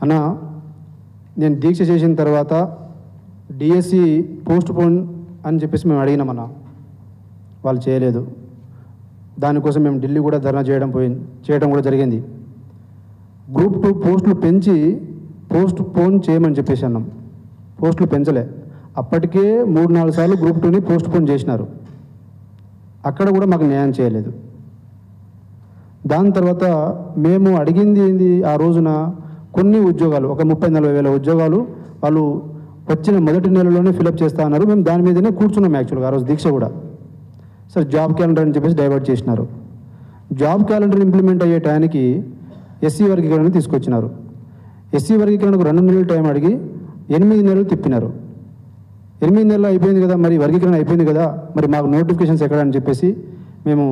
అన్న నేను దీక్ష చేసిన తర్వాత డిఎస్సి పోస్ట్ పోన్ అని చెప్పేసి మేము అడిగినామన్నా, వాళ్ళు చేయలేదు. దానికోసం మేము ఢిల్లీ కూడా ధర్నా చేయడం కూడా జరిగింది. గ్రూప్ 2 పోస్టులు పెంచి పోస్ట్ పోన్ చేయమని చెప్పేసి అన్నాం. పోస్టులు పెంచలే. అప్పటికే 3-4 సార్లు గ్రూప్ 2ని పోస్ట్ పోన్ చేసినారు. అక్కడ కూడా మాకు న్యాయం చేయలేదు. దాని తర్వాత మేము అడిగింది ఏంది, ఆ రోజున కొన్ని ఉద్యోగాలు, ఒక 30-40 వేల ఉద్యోగాలు వాళ్ళు వచ్చిన మొదటి నెలలోనే ఫిలప్ చేస్తా అన్నారు. మేము దాని మీదనే కూర్చున్నాం. యాక్చువల్గా ఆ రోజు దీక్ష కూడా సార్ జాబ్ క్యాలెండర్ అని చెప్పేసి డైవర్ట్ చేసినారు. జాబ్ క్యాలెండర్ ఇంప్లిమెంట్ అయ్యే టైంకి ఎస్సీ వర్గీకరణ తీసుకొచ్చినారు. ఎస్సీ వర్గీకరణకు 2 నెలలు టైం అడిగి 8 నెలలు తిప్పినారు. 8 నెలలు అయిపోయింది కదా, మరి వర్గీకరణ అయిపోయింది కదా, మరి మాకు నోటిఫికేషన్స్ ఎక్కడ అని చెప్పేసి మేము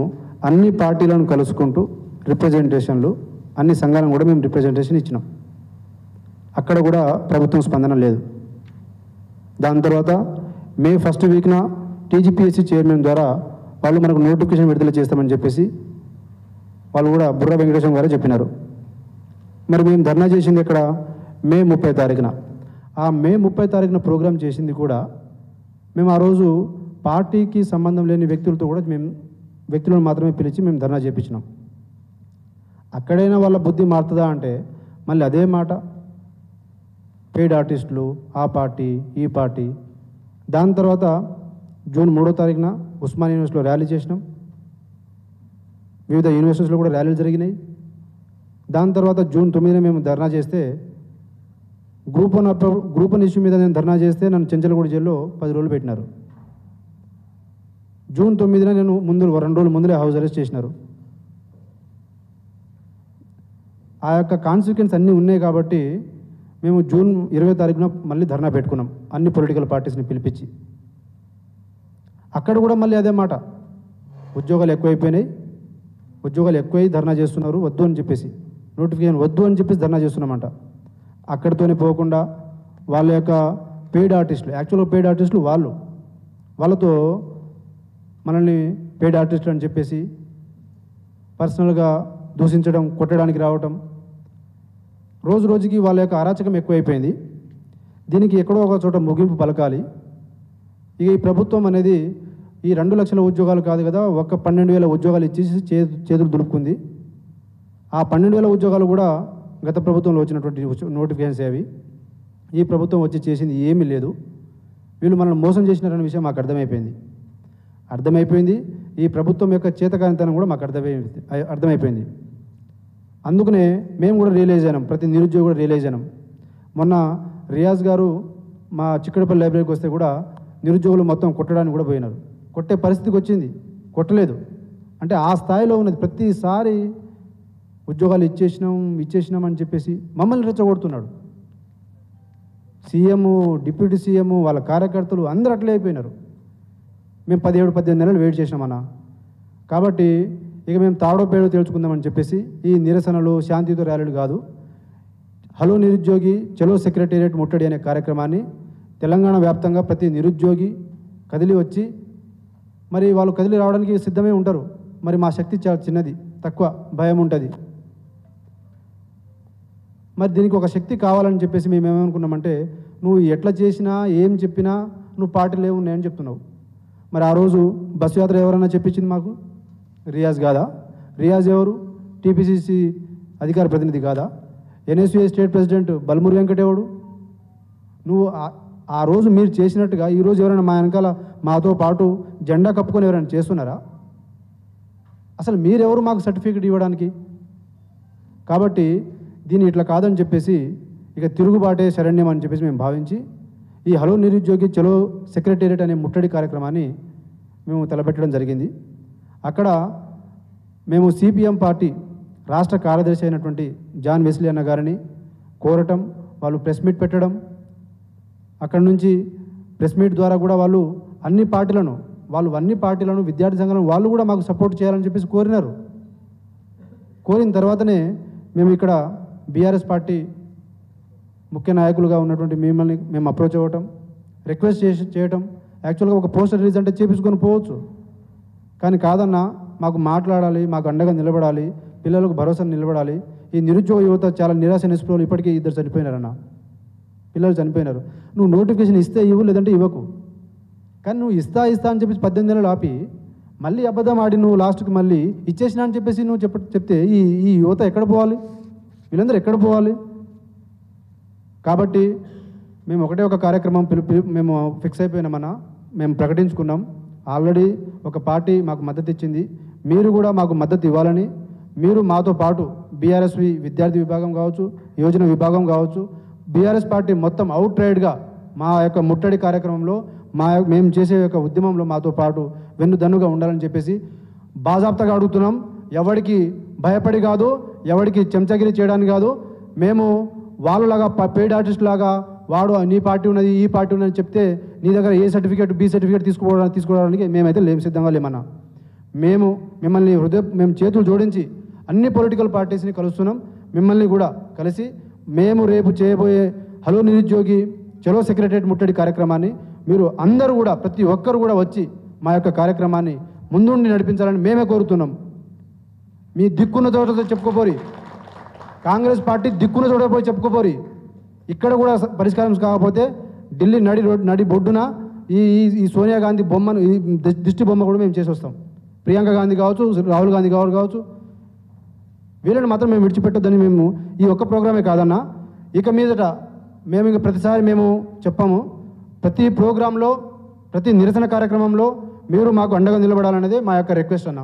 అన్ని పార్టీలను కలుసుకుంటూ రిప్రజెంటేషన్లు, అన్ని సంఘాలను కూడా మేము రిప్రజెంటేషన్ ఇచ్చినాం. అక్కడ కూడా ప్రభుత్వం స్పందన లేదు. దాని తర్వాత మే 1st వీక్న టీజీపీఎస్సీ చైర్మన్ ద్వారా వాళ్ళు మనకు నోటిఫికేషన్ విడుదల చేస్తామని చెప్పేసి వాళ్ళు కూడా బుర్ర వెంకటేశ్వర గారు చెప్పినారు. మరి మేము ధర్నా చేసింది ఇక్కడ మే 30 తారీఖున. ఆ మే 30 తారీఖున ప్రోగ్రాం చేసింది కూడా మేము ఆ రోజు పార్టీకి సంబంధం లేని వ్యక్తులతో కూడా వ్యక్తులను మాత్రమే పిలిచి మేము ధర్నా చేయించినాం. అక్కడైనా వాళ్ళ బుద్ధి మారుతుందా అంటే మళ్ళీ అదే మాట, పెయిడ్ ఆర్టిస్టులు, ఆ పార్టీ ఈ పార్టీ. దాని తర్వాత జూన్ 3వ తారీఖున ఉస్మానియా యూనివర్సిటీలో ర్యాలీ చేసినాం. వివిధ యూనివర్సిటీస్లో కూడా ర్యాలీలు జరిగినాయి. దాని తర్వాత జూన్ 9న మేము ధర్నా చేస్తే గ్రూప్ 1 ఇష్యూ మీద నేను ధర్నా చేస్తే నన్ను చెంచలగూడ జైల్లో 10 రోజులు పెట్టినారు. జూన్ 9న నేను 2 రోజుల ముందులే హౌస్ అరెస్ట్ చేసినారు. ఆ యొక్క కాన్సిక్వెన్స్ అన్నీ ఉన్నాయి కాబట్టి మేము జూన్ 20 తారీఖున మళ్ళీ ధర్నా పెట్టుకున్నాం, అన్ని పొలిటికల్ పార్టీస్ని పిలిపించి. అక్కడ కూడా మళ్ళీ అదే మాట, ఉద్యోగాలు ఎక్కువైపోయినాయి, ఉద్యోగాలు ఎక్కువై ధర్నా చేస్తున్నారు, వద్దు అని చెప్పేసి, నోటిఫికేషన్ వద్దు అని చెప్పేసి ధర్నా చేస్తున్నామంట. అక్కడితోనే పోకుండా వాళ్ళ యొక్క పెయిడ్ ఆర్టిస్టులు, యాక్చువల్గా పెయిడ్ ఆర్టిస్టులు వాళ్ళతో మనల్ని పెయిడ్ ఆర్టిస్టులు అని చెప్పేసి పర్సనల్గా దూషించడం, కొట్టడానికి రావటం, రోజు రోజుకి వాళ్ళ యొక్క అరాచకం ఎక్కువైపోయింది. దీనికి ఎక్కడో ఒక చోట ముగింపు పలకాలి. ఇక ఈ ప్రభుత్వం అనేది ఈ 2 లక్షల ఉద్యోగాలు కాదు కదా, ఒక్క 12,000 ఉద్యోగాలు ఇచ్చేసి చేతులు దులుపుకుంది. ఆ 12,000 ఉద్యోగాలు కూడా గత ప్రభుత్వంలో వచ్చినటువంటి నోటిఫికేషన్స్ అవి. ఈ ప్రభుత్వం వచ్చి చేసింది ఏమీ లేదు. వీళ్ళు మనల్ని మోసం చేసినారనే విషయం మాకు అర్థమైపోయింది. ఈ ప్రభుత్వం యొక్క చేతకానితనం కూడా మాకు అర్థమైపోయింది. అందుకనే మేము కూడా రియలైజ్ అయినాం, ప్రతి నిరుద్యోగి కూడా రియలైజ్ అయినాం. మొన్న రియాజ్ గారు మా చిక్కడపల్లి లైబ్రరీకి వస్తే కూడా నిరుద్యోగులు మొత్తం కొట్టడానికి కూడా పోయినారు. కొట్టే పరిస్థితికి వచ్చింది, కొట్టలేదు అంటే ఆ స్థాయిలో ఉన్నది. ప్రతిసారి ఉద్యోగాలు ఇచ్చేసినాం అని చెప్పేసి మమ్మల్ని రెచ్చగొడుతున్నాడు. సీఎం, డిప్యూటీ సీఎం, వాళ్ళ కార్యకర్తలు అందరూ అట్లే అయిపోయినారు. మేము 17-18 నెలలు వెయిట్ చేసినామన్నా. కాబట్టి ఇక మేము తాడో పేడో తేల్చుకుందామని చెప్పేసి ఈ నిరసనలు, శాంతియుత ర్యాలీలు కాదు, హలో నిరుద్యోగి చలో సెక్రటేరియట్ ముట్టడి అనే కార్యక్రమాన్ని తెలంగాణ వ్యాప్తంగా ప్రతి నిరుద్యోగి కదిలి వచ్చి, మరి వాళ్ళు కదిలి రావడానికి సిద్ధమే ఉంటారు. మరి మా శక్తి చాలా చిన్నది, తక్కువ, భయం ఉంటుంది. మరి దీనికి ఒక శక్తి కావాలని చెప్పేసి మేము ఏమనుకున్నామంటే, నువ్వు ఎట్లా చేసినా ఏం చెప్పినా నువ్వు పార్టీలు ఏమున్నాయని చెప్తున్నావు. మరి ఆ రోజు బస్సు యాత్ర ఎవరన్నా చెప్పించింది మాకు? రియాజ్ కాదా? రియాజ్ ఎవరు? టీపీసీసీ అధికార ప్రతినిధి కాదా? ఎన్ఎస్యూఏ స్టేట్ ప్రెసిడెంట్ బల్మూరి వెంకటేవుడు? నువ్వు ఆ రోజు మీరు చేసినట్టుగా ఈరోజు ఎవరైనా మా వెనకాల మాతో పాటు జెండా కప్పుకొని ఎవరైనా చేస్తున్నారా? అసలు మీరెవరు మాకు సర్టిఫికేట్ ఇవ్వడానికి? కాబట్టి దీన్ని ఇట్లా కాదని చెప్పేసి ఇక తిరుగుబాటే శరణ్యం అని చెప్పేసి మేము భావించి ఈ హలో నిరుద్యోగి చలో సెక్రటేరియట్ అనే ముట్టడి కార్యక్రమాన్ని మేము తలపెట్టడం జరిగింది. అక్కడ మేము సిపిఎం పార్టీ రాష్ట్ర కార్యదర్శి అయినటువంటి జాన్ వెస్లీ అన్న గారిని కోరటం, వాళ్ళు ప్రెస్ మీట్ పెట్టడం, అక్కడ నుంచి ప్రెస్ మీట్ ద్వారా కూడా వాళ్ళు అన్ని పార్టీలను విద్యార్థి సంఘాలను వాళ్ళు కూడా మాకు సపోర్ట్ చేయాలని చెప్పేసి కోరినారు. కోరిన తర్వాతనే మేము ఇక్కడ బీఆర్ఎస్ పార్టీ ముఖ్య నాయకులుగా ఉన్నటువంటి మిమ్మల్ని మేము అప్రోచ్ అవ్వటం, రిక్వెస్ట్ చేయటం. యాక్చువల్గా ఒక పోస్టర్ రిలీజ్ అంటే చేపించుకొని పోవచ్చు, కానీ కాదన్నా, మాకు మాట్లాడాలి, మాకు అండగా నిలబడాలి, పిల్లలకు భరోసా నిలబడాలి. ఈ నిరుద్యోగ యువత చాలా నిరాశ నిస్పృహలు, ఇప్పటికీ 2 చనిపోయినారన్న, పిల్లలు చనిపోయినారు. నువ్వు నోటిఫికేషన్ ఇస్తే ఇవ్వు, లేదంటే ఇవ్వకు. కానీ నువ్వు ఇస్తా అని చెప్పేసి 18 నెలలు ఆపి మళ్ళీ అబద్ధం ఆడి నువ్వు లాస్ట్కి మళ్ళీ ఇచ్చేసినా అని చెప్పేసి నువ్వు చెప్తే ఈ యువత ఎక్కడ పోవాలి? వీళ్ళందరూ ఎక్కడ పోవాలి? కాబట్టి మేము ఒకటే ఒక కార్యక్రమం మేము ఫిక్స్ అయిపోయినామన్నా, మేము ప్రకటించుకున్నాం. ఆల్రెడీ ఒక పార్టీ మాకు మద్దతు ఇచ్చింది. మీరు కూడా మాకు మద్దతు ఇవ్వాలని, మీరు మాతో పాటు బీఆర్ఎస్వి విద్యార్థి విభాగం కావచ్చు, యోజన విభాగం కావచ్చు, బీఆర్ఎస్ పార్టీ మొత్తం అవుట్ రైడ్గా మా యొక్క ముట్టడి కార్యక్రమంలో మేము చేసే యొక్క ఉద్యమంలో మాతో పాటు వెన్నుదన్నుగా ఉండాలని చెప్పేసి బాజాప్తగా అడుగుతున్నాం. ఎవరికి భయపడి కాదు, ఎవరికి చెంచగిరి చేయడానికి కాదు. మేము వాళ్ళలాగా పెయిడ్ ఆర్టిస్ట్ లాగా వాడు నీ పార్టీ ఉన్నది, ఈ పార్టీ ఉన్నది చెప్తే నీ దగ్గర ఏ సర్టిఫికేట్, బి సర్టిఫికేట్ తీసుకోవడానికి మేమైతే సిద్ధంగా లేమన్నా. మేము చేతులు జోడించి అన్ని పొలిటికల్ పార్టీస్ని కలుస్తున్నాం. మిమ్మల్ని కూడా కలిసి మేము రేపు చేయబోయే హలో నిరుద్యోగి చలో సెక్రటరియట్ ముట్టడి కార్యక్రమాన్ని మీరు అందరూ కూడా, ప్రతి ఒక్కరు కూడా వచ్చి మా యొక్క కార్యక్రమాన్ని ముందుండి నడిపించాలని మేమే కోరుతున్నాం. మీ దిక్కున్న చోట చెప్పుకోపోరి, కాంగ్రెస్ పార్టీ దిక్కున్న చోట పోయి చెప్పుకోపోరి. ఇక్కడ కూడా పరిష్కారం కాకపోతే ఢిల్లీ నడి బొడ్డున ఈ సోనియా గాంధీ బొమ్మను, ఈ దిష్టి బొమ్మ కూడా మేము చేసి వస్తాం. ప్రియాంక గాంధీ కావచ్చు, రాహుల్ గాంధీ కావచ్చు, వీళ్ళని మాత్రం మేము విడిచిపెట్టొద్దని మేము ఈ ఒక్క ప్రోగ్రామే కాదన్నా, ఇక మీదట మేము ఇక ప్రతిసారి మేము చెప్పాము, ప్రతి ప్రోగ్రాంలో, ప్రతి నిరసన కార్యక్రమంలో మీరు మాకు అండగా నిలబడాలనేదే మా యొక్క రిక్వెస్ట్ అన్న.